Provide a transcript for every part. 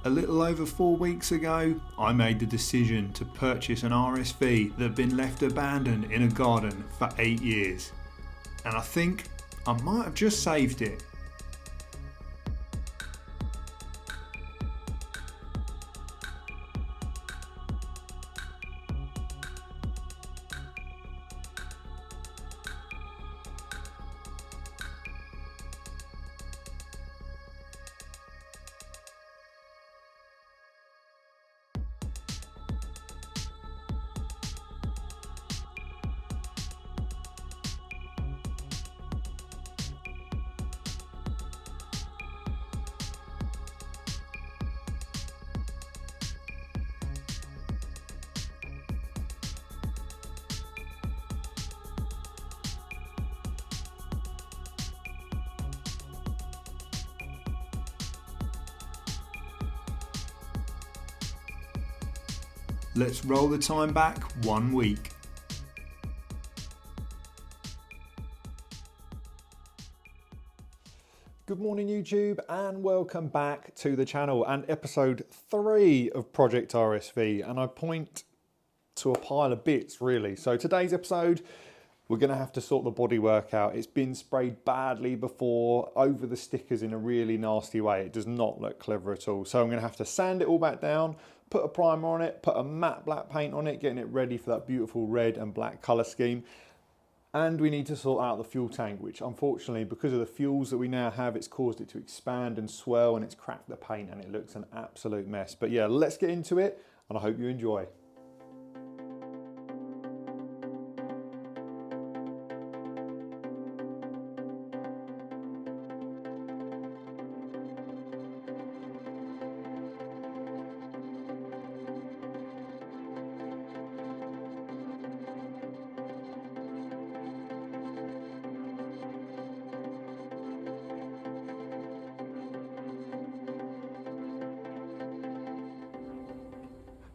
A little over 4 weeks ago, I made the decision to purchase an RSV that had been left abandoned in a garden for 8 years. And I think I might have just saved it. Let's roll the time back 1 week. Good morning YouTube and welcome back to the channel and episode 3 of Project RSV, and I point to a pile of bits really. So today's episode we're going to have to sort the bodywork out. It's been sprayed badly before over the stickers in a really nasty way. It does not look clever at all. So I'm going to have to sand it all back down, put a primer on it, put a matte black paint on it, getting it ready for that beautiful red and black colour scheme. And we need to sort out the fuel tank, which unfortunately, because of the fuels that we now have, it's caused it to expand and swell and it's cracked the paint and it looks an absolute mess. But yeah, let's get into it and I hope you enjoy.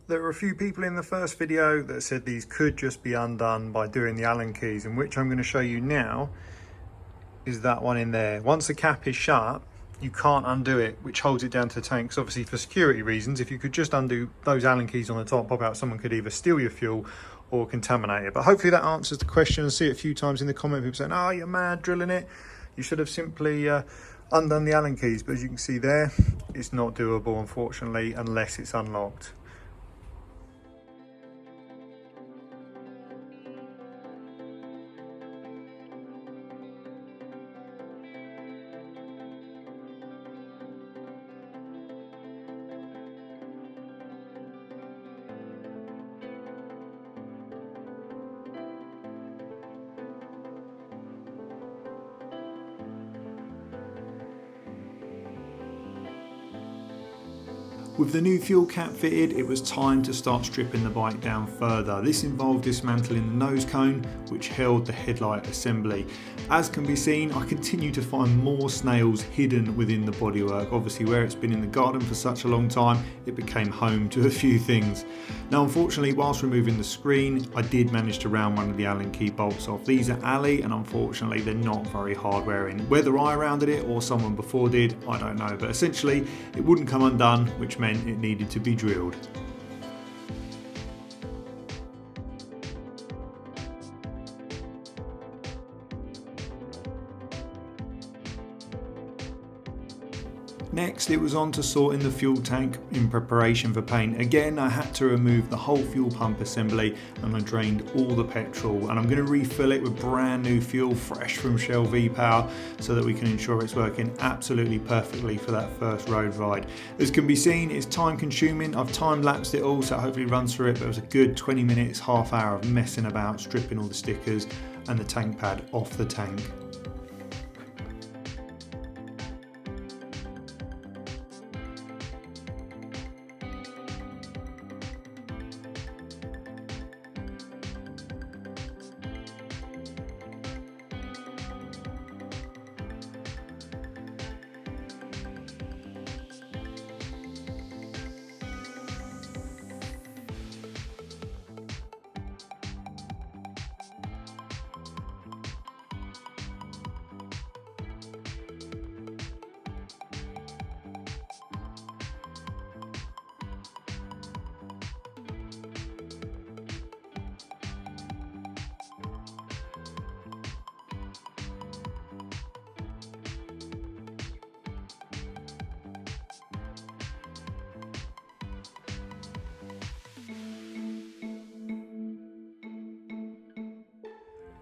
There were a few people in the first video that said these could just be undone by doing the Allen keys, and which I'm going to show you now is that one in there. Once the cap is shut, you can't undo it, which holds it down to the tank. So obviously for security reasons, if you could just undo those Allen keys on the top, pop out, someone could either steal your fuel or contaminate it. But hopefully that answers the question. I see it a few times in the comment, people saying, oh, you're mad drilling it. You should have simply undone the Allen keys. But as you can see there, it's not doable, unfortunately, unless it's unlocked. With the new fuel cap fitted, it was time to start stripping the bike down further. This involved dismantling the nose cone, which held the headlight assembly. As can be seen, I continue to find more snails hidden within the bodywork. Obviously, where it's been in the garden for such a long time, it became home to a few things. Now, unfortunately, whilst removing the screen, I did manage to round one of the Allen key bolts off. These are Ali, and unfortunately, they're not very hard wearing. Whether I rounded it or someone before did, I don't know. But essentially, it wouldn't come undone, which meant it needed to be drilled. Next, it was on to sorting the fuel tank in preparation for paint. Again, I had to remove the whole fuel pump assembly and I drained all the petrol, and I'm going to refill it with brand new fuel fresh from Shell V-Power so that we can ensure it's working absolutely perfectly for that first road ride. As can be seen, it's time consuming. I've time-lapsed it all so it hopefully runs through it, but it was a good 20 minutes, half hour of messing about, stripping all the stickers and the tank pad off the tank.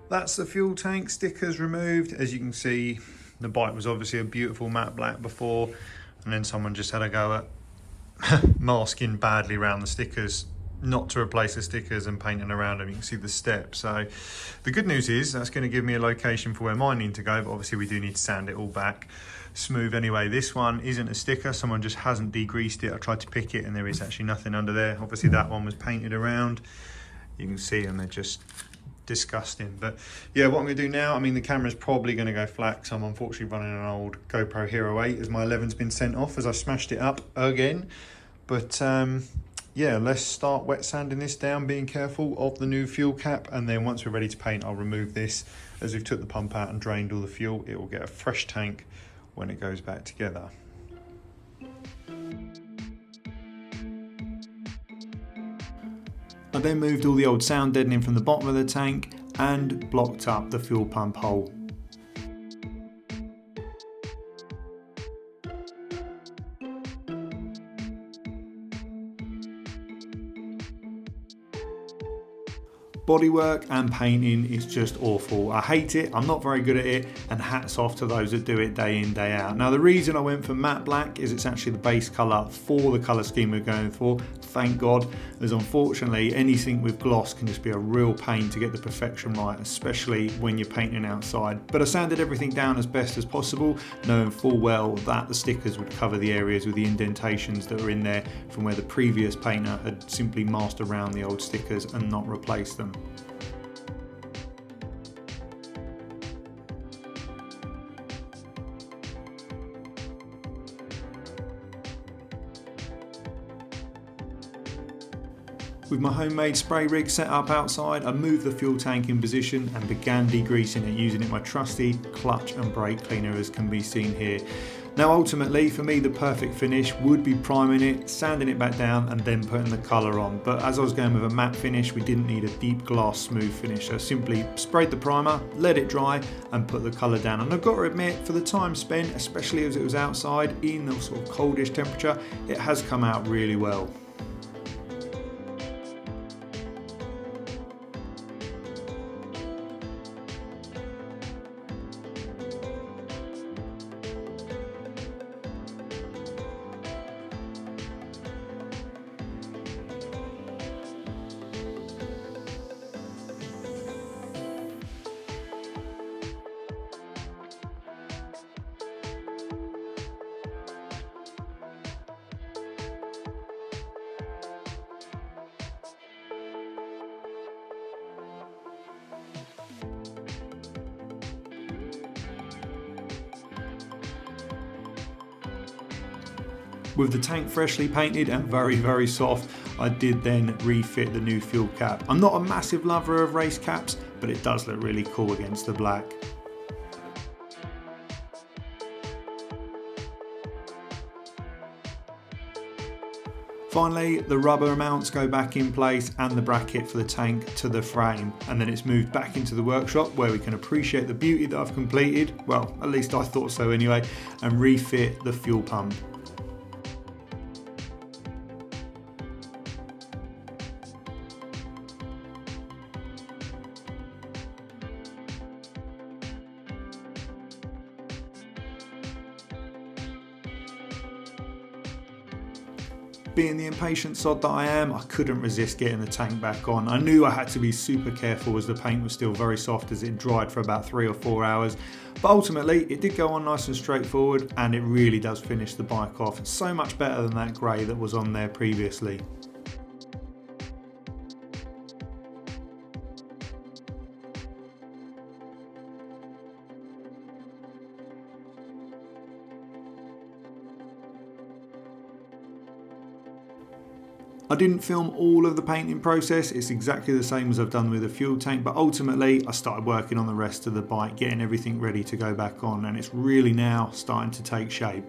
That's the fuel tank stickers removed. As you can see, the bike was obviously a beautiful matte black before, and then someone just had a go at masking badly around the stickers, not to replace the stickers and painting around them. You can see the steps. So the good news is that's going to give me a location for where mine need to go, but obviously we do need to sand it all back smooth anyway. This one isn't a sticker, someone just hasn't degreased it. I tried to pick it and there is actually nothing under there. Obviously that one was painted around. You can see them, they're just disgusting. But yeah, what I'm going to do now, I mean the camera's probably going to go flat because I'm unfortunately running an old GoPro Hero 8 as my 11's been sent off as I smashed it up again. But yeah, let's start wet sanding this down, being careful of the new fuel cap, and then once we're ready to paint I'll remove this. As we've took the pump out and drained all the fuel, it will get a fresh tank when it goes back together. I then moved all the old sound deadening from the bottom of the tank and blocked up the fuel pump hole. Bodywork and painting is just awful. I hate it, I'm not very good at it, and hats off to those that do it day in, day out. Now the reason I went for matte black is it's actually the base colour for the colour scheme we're going for, thank God, as unfortunately anything with gloss can just be a real pain to get the perfection right, especially when you're painting outside. But I sanded everything down as best as possible, knowing full well that the stickers would cover the areas with the indentations that were in there from where the previous painter had simply masked around the old stickers and not replaced them. With my homemade spray rig set up outside, I moved the fuel tank in position and began degreasing it using my trusty clutch and brake cleaner, as can be seen here. Now ultimately for me the perfect finish would be priming it, sanding it back down and then putting the colour on, but as I was going with a matte finish we didn't need a deep glass smooth finish, so I simply sprayed the primer, let it dry and put the colour down. And I've got to admit, for the time spent, especially as it was outside in the sort of coldish temperature, it has come out really well. With the tank freshly painted and very soft, I did then refit the new fuel cap. I'm not a massive lover of race caps, but it does look really cool against the black. Finally, the rubber mounts go back in place and the bracket for the tank to the frame, and then it's moved back into the workshop where we can appreciate the beauty that I've completed, well at least I thought so anyway, and refit the fuel pump. Being the impatient sod that I am, I couldn't resist getting the tank back on. I knew I had to be super careful as the paint was still very soft as it dried for about 3 or 4 hours. But ultimately it did go on nice and straightforward, and it really does finish the bike off. It's so much better than that grey that was on there previously. I didn't film all of the painting process, it's exactly the same as I've done with the fuel tank, but ultimately I started working on the rest of the bike, getting everything ready to go back on, and it's really now starting to take shape.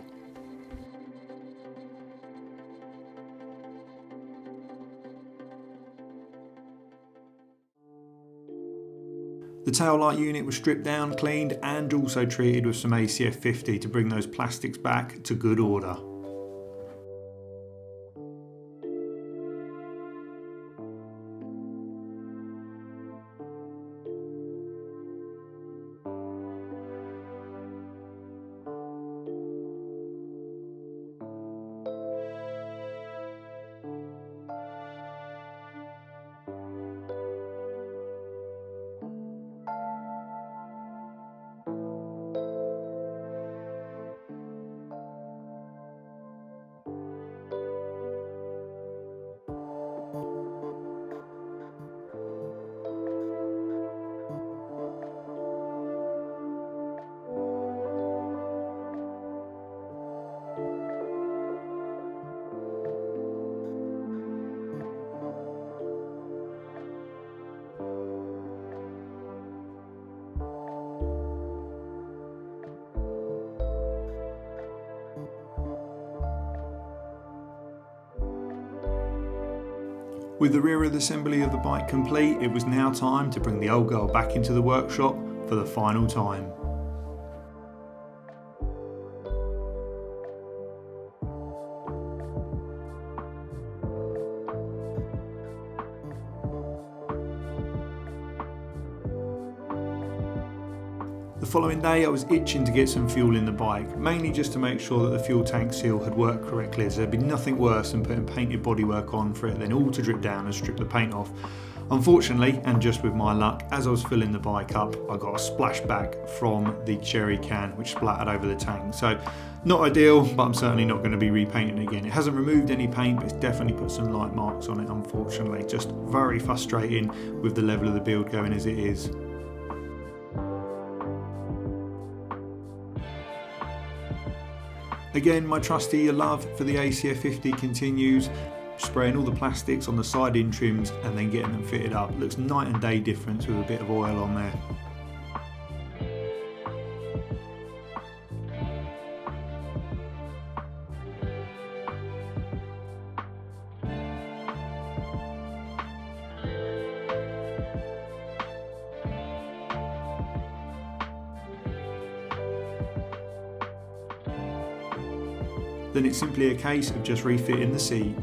The tail light unit was stripped down, cleaned and also treated with some ACF 50 to bring those plastics back to good order. With the rear of the assembly of the bike complete, it was now time to bring the old girl back into the workshop for the final time. The following day I was itching to get some fuel in the bike, mainly just to make sure that the fuel tank seal had worked correctly, as there'd be nothing worse than putting painted bodywork on for it then all to drip down and strip the paint off. Unfortunately, and just with my luck, as I was filling the bike up, I got a splashback from the jerry can which splattered over the tank. So not ideal, but I'm certainly not going to be repainting it again. It hasn't removed any paint, but it's definitely put some light marks on it, unfortunately. Just very frustrating with the level of the build going as it is. Again, my trusty love for the ACF 50 continues, spraying all the plastics on the side in trims and then getting them fitted up. Looks night and day difference with a bit of oil on there. Then it's simply a case of just refitting the seat.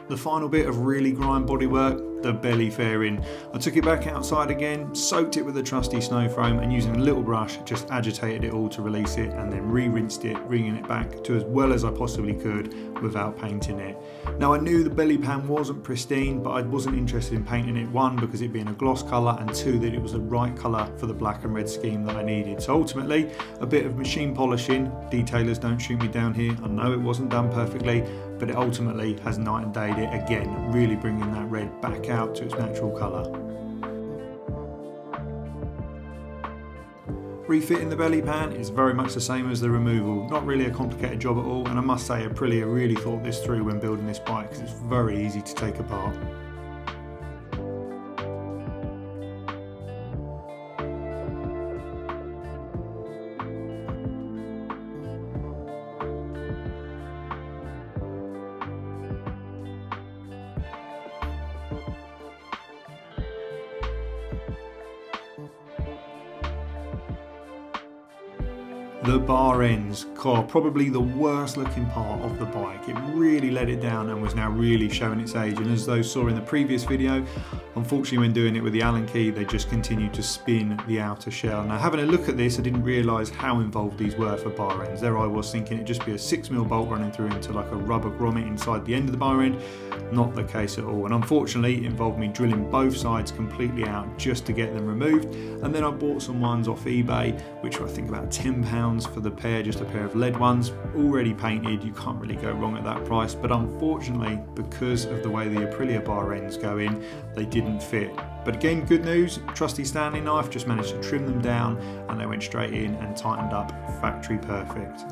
The final bit of really grind bodywork, the belly fairing. I took it back outside again, soaked it with a trusty snow foam and using a little brush just agitated it all to release it and then re-rinsed it, bringing it back to as well as I possibly could without painting it. Now I knew the belly pan wasn't pristine, but I wasn't interested in painting it, one because it being a gloss colour and two that it was the right colour for the black and red scheme that I needed. So ultimately a bit of machine polishing, detailers don't shoot me down here, I know it wasn't done perfectly, but it ultimately has night and dayed it again, really bringing that red back out to its natural colour. Refitting the belly pan is very much the same as the removal, not really a complicated job at all, and I must say Aprilia really thought this through when building this bike because it's very easy to take apart. The bar ends, probably the worst looking part of the bike. It really let it down and was now really showing its age, and as those saw in the previous video, unfortunately when doing it with the Allen key they just continued to spin the outer shell. Now having a look at this I didn't realise how involved these were for bar ends. There I was thinking it'd just be a 6mm bolt running through into like a rubber grommet inside the end of the bar end. Not the case at all, and unfortunately it involved me drilling both sides completely out just to get them removed, and then I bought some ones off eBay which were I think about £10 for the pair, just a pair of lead ones, already painted. You can't really go wrong at that price, but unfortunately because of the way the Aprilia bar ends go in, they didn't fit. But again, good news, trusty Stanley knife just managed to trim them down and they went straight in and tightened up factory perfect.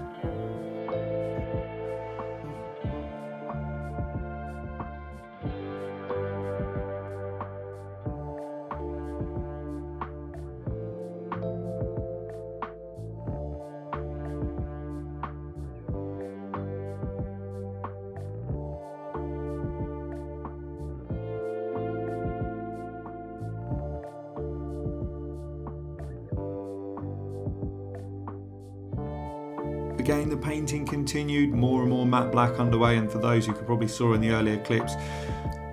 Again, the painting continued, more and more matte black underway, and for those who could probably saw in the earlier clips,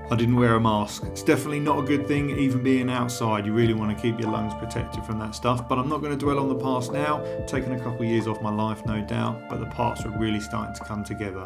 I didn't wear a mask. It's definitely not a good thing, even being outside. You really want to keep your lungs protected from that stuff, but I'm not going to dwell on the past now. Taken a couple of years off my life, no doubt, but the parts are really starting to come together.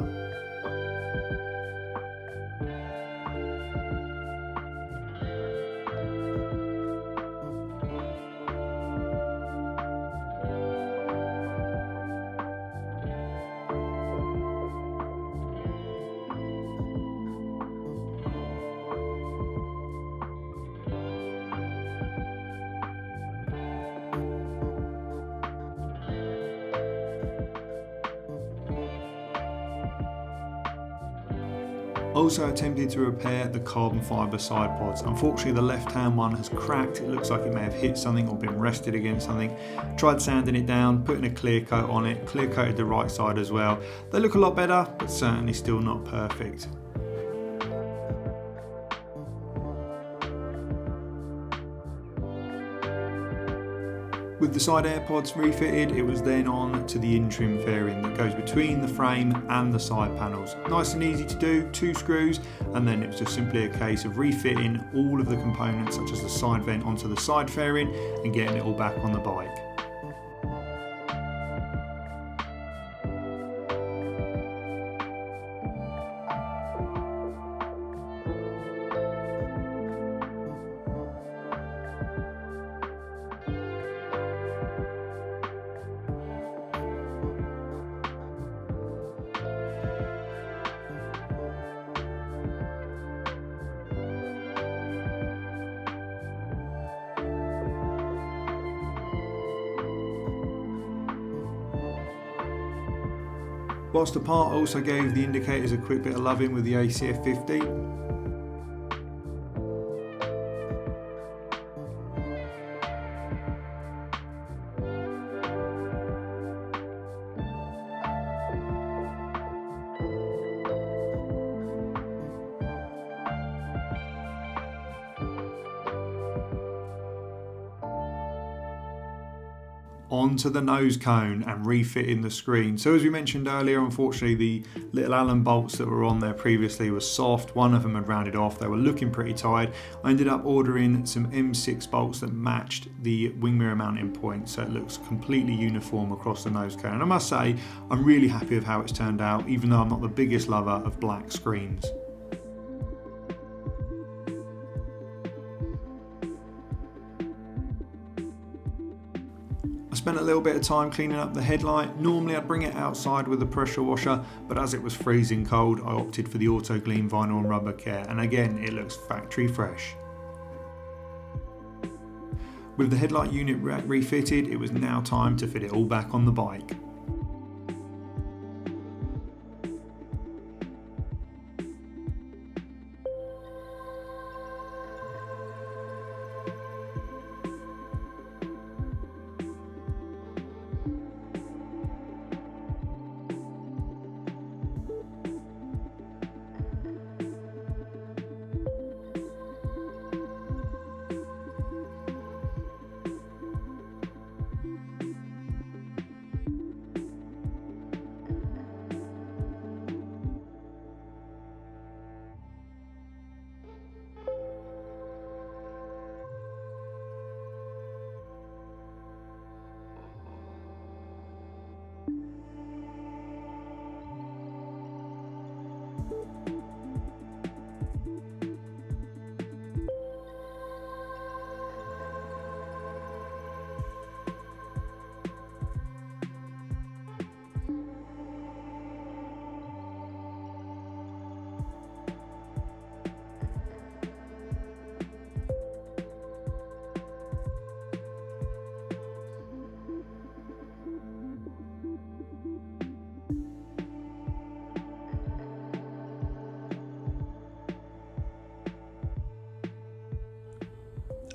Also attempted to repair the carbon fibre side pods. Unfortunately the left hand one has cracked, it looks like it may have hit something or been rested against something. Tried sanding it down, putting a clear coat on it, clear coated the right side as well. They look a lot better, but certainly still not perfect. With the side air pods refitted, it was then on to the in-trim fairing that goes between the frame and the side panels. Nice and easy to do, 2 screws, and then it was just simply a case of refitting all of the components such as the side vent onto the side fairing and getting it all back on the bike. Whilst apart, I also gave the indicators a quick bit of loving with the ACF 50. Onto the nose cone and refitting the screen. So as we mentioned earlier, unfortunately the little Allen bolts that were on there previously were soft. One of them had rounded off, they were looking pretty tight. I ended up ordering some M6 bolts that matched the wing mirror mounting point, so it looks completely uniform across the nose cone. And I must say, I'm really happy with how it's turned out, even though I'm not the biggest lover of black screens. Spent a little bit of time cleaning up the headlight. Normally I'd bring it outside with a pressure washer, but as it was freezing cold, I opted for the Auto Clean vinyl and rubber care, and again it looks factory fresh. With the headlight unit refitted, it was now time to fit it all back on the bike.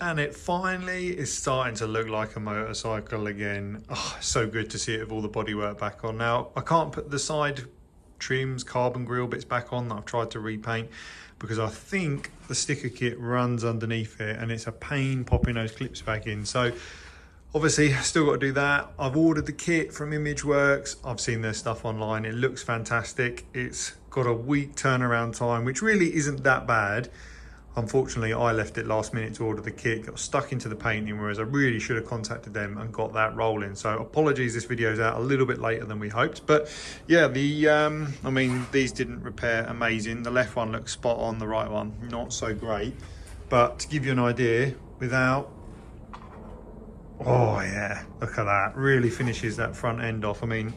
And it finally is starting to look like a motorcycle again. Oh, so good to see it with all the bodywork back on. Now, I can't put the side trims, carbon grille bits back on that I've tried to repaint because I think the sticker kit runs underneath it and it's a pain popping those clips back in. So obviously still got to do that. I've ordered the kit from Imageworks. I've seen their stuff online. It looks fantastic. It's got a week turnaround time, which really isn't that bad. Unfortunately, I left it last minute to order the kit, got stuck into the painting, whereas I really should have contacted them and got that rolling. So apologies, this video's out a little bit later than we hoped. But yeah, I mean, these didn't repair amazing. The left one looks spot on, the right one, not so great. But to give you an idea, without, oh yeah, look at that, really finishes that front end off. I mean,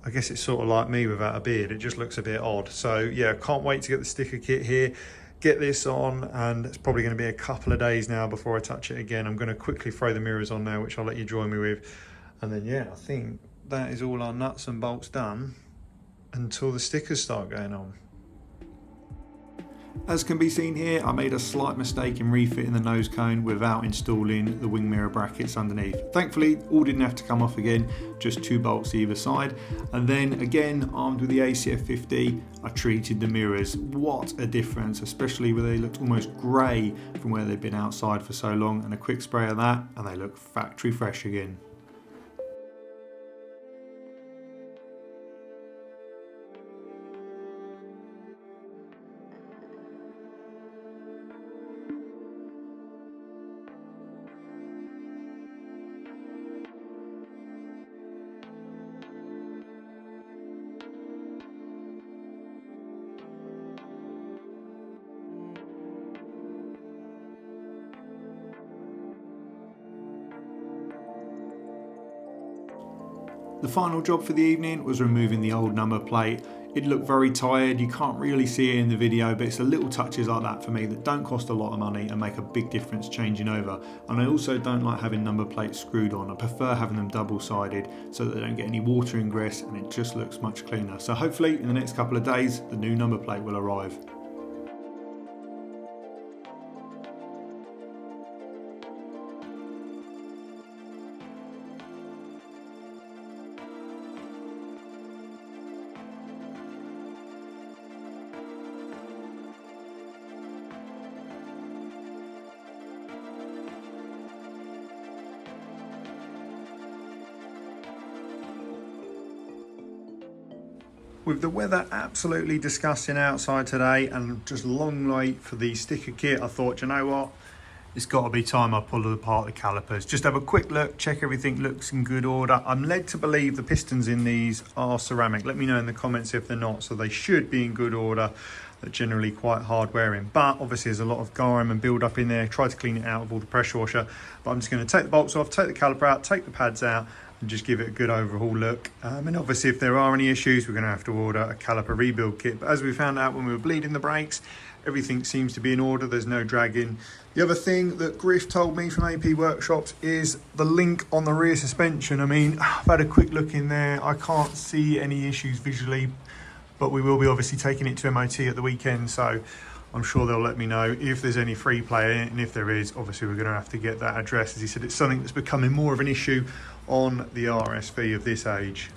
I guess it's sort of like me without a beard, it just looks a bit odd. So yeah, can't wait to get the sticker kit here, get this on, and it's probably going to be a couple of days now before I touch it again. I'm going to quickly throw the mirrors on now, which I'll let you join me with. And then yeah, I think that is all our nuts and bolts done until the stickers start going on. As can be seen here, I made a slight mistake in refitting the nose cone without installing the wing mirror brackets underneath. Thankfully, all didn't have to come off again, just 2 bolts either side. And then again, armed with the ACF 50, I treated the mirrors. What a difference, especially where they looked almost grey from where they've been outside for so long, and a quick spray of that and they look factory fresh again. The final job for the evening was removing the old number plate. It looked very tired, you can't really see it in the video, but it's the little touches like that for me that don't cost a lot of money and make a big difference changing over. And I also don't like having number plates screwed on. I prefer having them double-sided so that they don't get any water ingress and it just looks much cleaner. So hopefully in the next couple of days the new number plate will arrive. With the weather absolutely disgusting outside today and just long wait for the sticker kit, I thought, you know what, it's got to be time I pull apart the calipers. Just have a quick look, check everything looks in good order. I'm led to believe the pistons in these are ceramic. Let me know in the comments if they're not. So they should be in good order. They're generally quite hard wearing, but obviously there's a lot of garum and build up in there. Try to clean it out with all the pressure washer, but I'm just going to take the bolts off, take the caliper out, take the pads out, and just give it a good overhaul look. And obviously if there are any issues, we're going to have to order a caliper rebuild kit. But as we found out when we were bleeding the brakes, everything seems to be in order, there's no dragging. The other thing that Griff told me from AP Workshops is the link on the rear suspension. I mean, I've had a quick look in there, I can't see any issues visually, but we will be obviously taking it to MOT at the weekend, so I'm sure they'll let me know if there's any free play in it, and if there is, obviously we're going to have to get that addressed. As he said, it's something that's becoming more of an issue on the RSV of this age.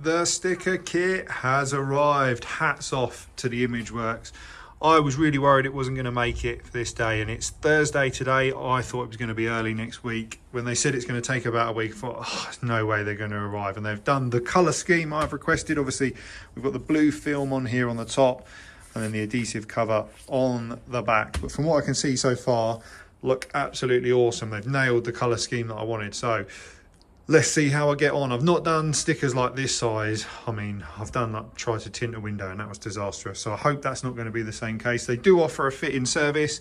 The sticker kit has arrived. Hats off to the Imageworks. I was really worried it wasn't going to make it for this day, and it's Thursday today. I thought it was going to be early next week. When they said it's going to take about a week, I thought, oh, there's no way they're going to arrive. And they've done the colour scheme I've requested. Obviously, we've got the blue film on here on the top, and then the adhesive cover on the back. But from what I can see so far, look absolutely awesome. They've nailed the colour scheme that I wanted. So let's see how I get on. I've not done stickers like this size. I mean, I've tried to tint a window and that was disastrous. So I hope that's not going to be the same case. They do offer a fitting service.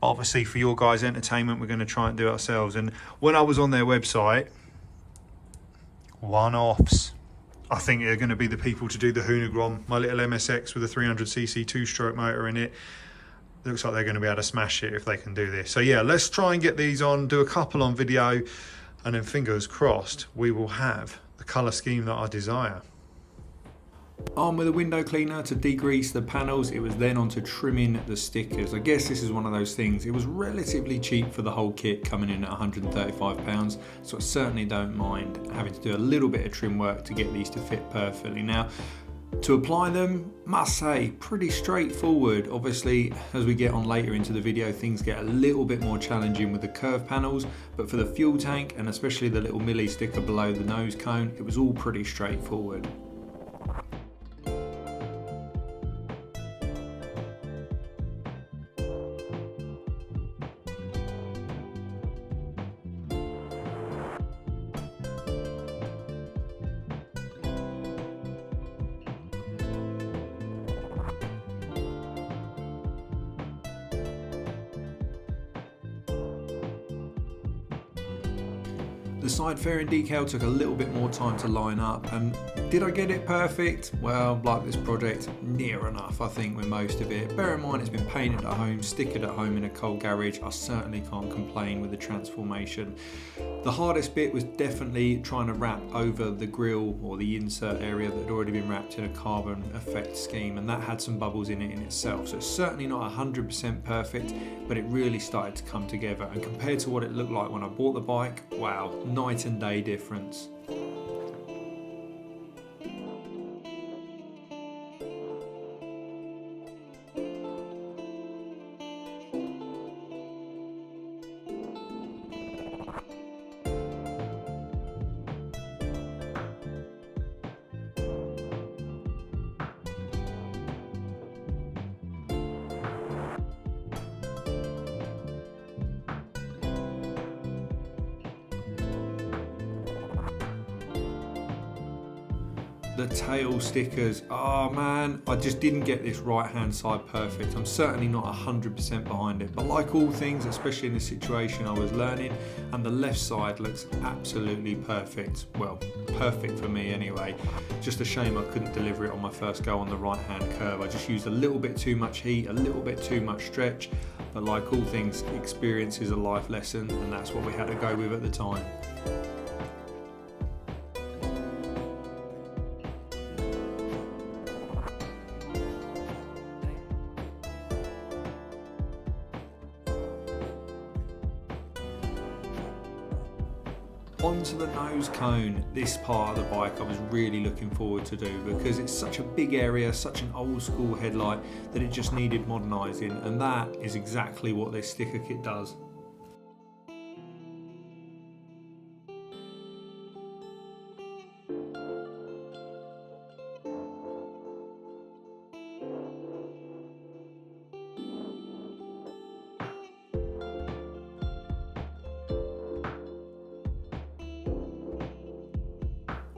Obviously, for your guys' entertainment, we're going to try and do it ourselves. And when I was on their website, one-offs. I think they're going to be the people to do the Hoonagrom, my little MSX with a 300cc two-stroke motor in it. Looks like they're going to be able to smash it if they can do this. So yeah, let's try and get these on, do a couple on video, and then fingers crossed, we will have the colour scheme that I desire. On with a window cleaner to degrease the panels. It was then on to trimming the stickers. I guess this is one of those things. It was relatively cheap for the whole kit, coming in at £135. So I certainly don't mind having to do a little bit of trim work to get these to fit perfectly. Now, to apply them, must say, pretty straightforward. Obviously, as we get on later into the video, things get a little bit more challenging with the curved panels, but for the fuel tank and especially the little milli sticker below the nose cone, it was all pretty straightforward. The side fairing decal took a little bit more time to line up, and did I get it perfect? Well, like this project, near enough I think with most of it. Bear in mind it's been painted at home, stickered at home in a cold garage. I certainly can't complain with the transformation. The hardest bit was definitely trying to wrap over the grille or the insert area that had already been wrapped in a carbon effect scheme, and that had some bubbles in it in itself. So it's certainly not 100% perfect, but it really started to come together, and compared to what it looked like when I bought the bike, wow, night and day difference. The tail stickers, oh man, I just didn't get this right hand side perfect. I'm certainly not 100% behind it, but like all things, especially in this situation, I was learning, and the left side looks absolutely perfect. Well, perfect for me anyway. Just a shame I couldn't deliver it on my first go on the right hand curve. I just used a little bit too much heat, a little bit too much stretch, but like all things, experience is a life lesson, and that's what we had to go with at the time. Onto the nose cone. This part of the bike I was really looking forward to do, because it's such a big area, such an old school headlight, that it just needed modernising, and that is exactly what this sticker kit does.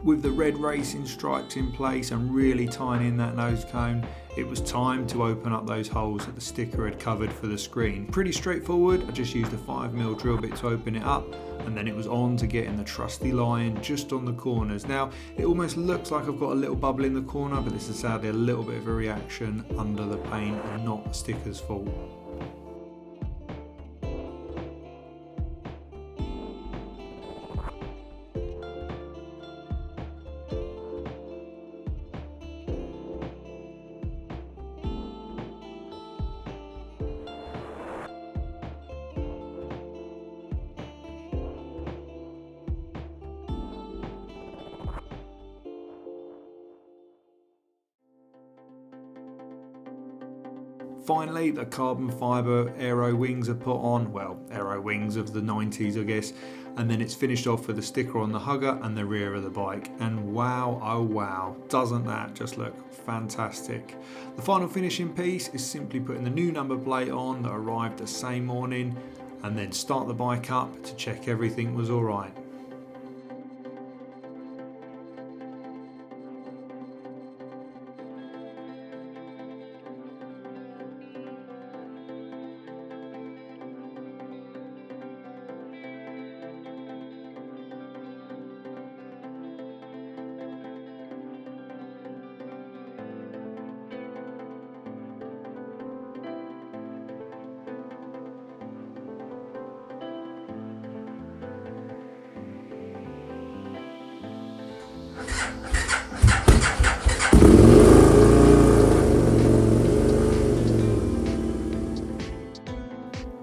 With the red racing stripes in place and really tying in that nose cone, it was time to open up those holes that the sticker had covered for the screen. Pretty straightforward. I just used a 5mm drill bit to open it up, and then it was on to getting the trusty line just on the corners. Now, it almost looks like I've got a little bubble in the corner, but this is sadly a little bit of a reaction under the paint and not the sticker's fault. Finally, the carbon fibre aero wings are put on, well, aero wings of the 90s I guess, and then it's finished off with a sticker on the hugger and the rear of the bike. And wow, oh wow, doesn't that just look fantastic? The final finishing piece is simply putting the new number plate on that arrived the same morning, and then start the bike up to check everything was alright.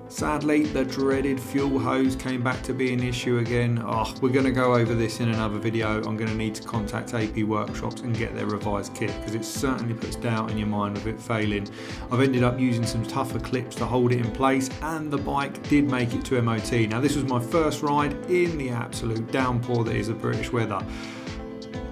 Sadly, the dreaded fuel hose came back to be an issue again. We're going to go over this in another video. I'm going to need to contact AP Workshops and get their revised kit, because it certainly puts doubt in your mind of it failing. I've ended up using some tougher clips to hold it in place, and the bike did make it to MOT. Now, this was my first ride in the absolute downpour that is the British weather.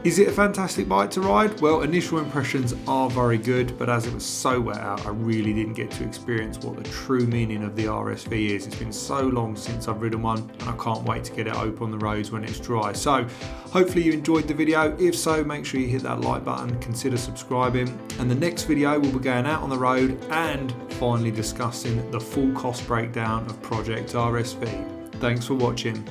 Is it a fantastic bike to ride? Well, initial impressions are very good, but as it was so wet out, I really didn't get to experience what the true meaning of the RSV is. It's been so long since I've ridden one, and I can't wait to get it open on the roads when it's dry. So hopefully you enjoyed the video. If so, make sure you hit that like button, consider subscribing, and the next video we'll be going out on the road and finally discussing the full cost breakdown of Project RSV. Thanks for watching.